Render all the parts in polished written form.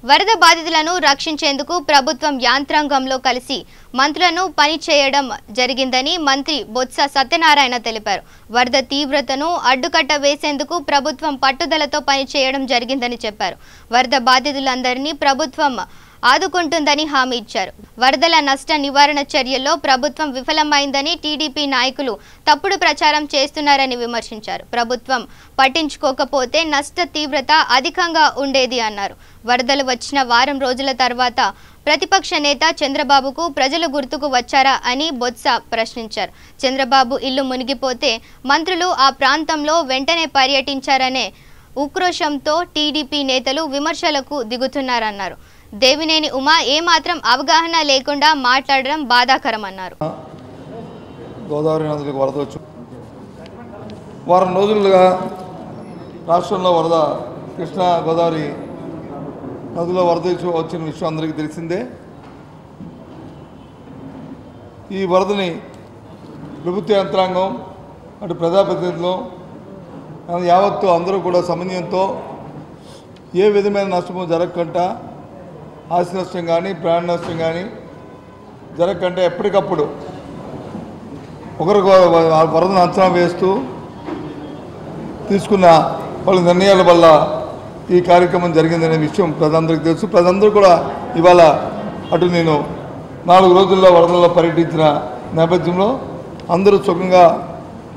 వరద బాధితులను రక్షించేందుకు ప్రభుత్వం యాంత్రాంగంలో కలిసి మంత్రులను పని చేయడం జరిగిందని మంత్రి బొత్స సత్యనారాయణ తెలిపారు. వరద తీవ్రతను అడ్డుకట్ట వేసేందుకు ప్రభుత్వం పట్టుదలతో పని చేయడం జరిగిందని చెప్పారు. వరద బాధితులందరినీ ప్రభుత్వం ఆదుకుంటుందని హామీ ఇచ్చారు. వరదల నష్ట నివారణ చర్యల్లో ప్రభుత్వం విఫలమైందని టీడీపీ నాయకులు తప్పుడు ప్రచారం చేస్తున్నారని విమర్శించారు. ప్రభుత్వం పట్టించుకోకపోతే నష్ట తీవ్రత అధికంగా ఉండేది అన్నారు. వరదలు వచ్చిన వారం రోజుల తర్వాత ప్రతిపక్ష నేత చంద్రబాబుకు ప్రజలు గుర్తుకు వచ్చారా అని బొత్స ప్రశ్నించారు. చంద్రబాబు ఇల్లు మునిగిపోతే మంత్రులు ఆ ప్రాంతంలో వెంటనే పర్యటించారనే ఉక్రోషంతో టీడీపీ నేతలు విమర్శలకు దిగుతున్నారన్నారు. దేవినేని ఉమా ఏమాత్రం అవగాహన లేకుండా మాట్లాడడం బాధాకరమన్నారు. గోదావరి నదికి వరద వచ్చి వారం రోజులుగా రాష్ట్రంలో వరద కృష్ణా గోదావరి నదిలో వరద వచ్చిన విషయం అందరికీ తెలిసిందే. ఈ వరదని ప్రభుత్వ యంత్రాంగం అటు ప్రజాప్రతినిధులు యావత్తు అందరూ కూడా సమన్వయంతో ఏ విధమైన నష్టము జరగకుండా ఆస్తి నష్టం కానీ ప్రాణ నష్టం కానీ జరగకంటే ఎప్పటికప్పుడు ఒకరికి వరదను అంచనా వేస్తూ తీసుకున్న వాళ్ళ నిర్ణయాల వల్ల ఈ కార్యక్రమం జరిగిందనే విషయం ప్రజలందరికీ తెలుసు. ప్రజలందరూ కూడా ఇవాళ అటు నేను 4 రోజుల్లో వరదల్లో పర్యటించిన నేపథ్యంలో అందరూ సుఖంగా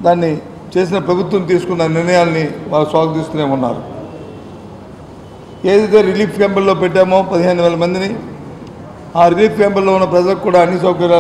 దాన్ని చేసిన ప్రభుత్వం తీసుకున్న నిర్ణయాల్ని వాళ్ళు స్వాగతిస్తూనే ఉన్నారు. ఏదైతే రిలీఫ్ క్యాంపుల్లో పెట్టామో 15,000 మందిని, ఆ రిలీఫ్ క్యాంపుల్లో ఉన్న ప్రజలకు కూడా అన్ని సౌకర్యాలు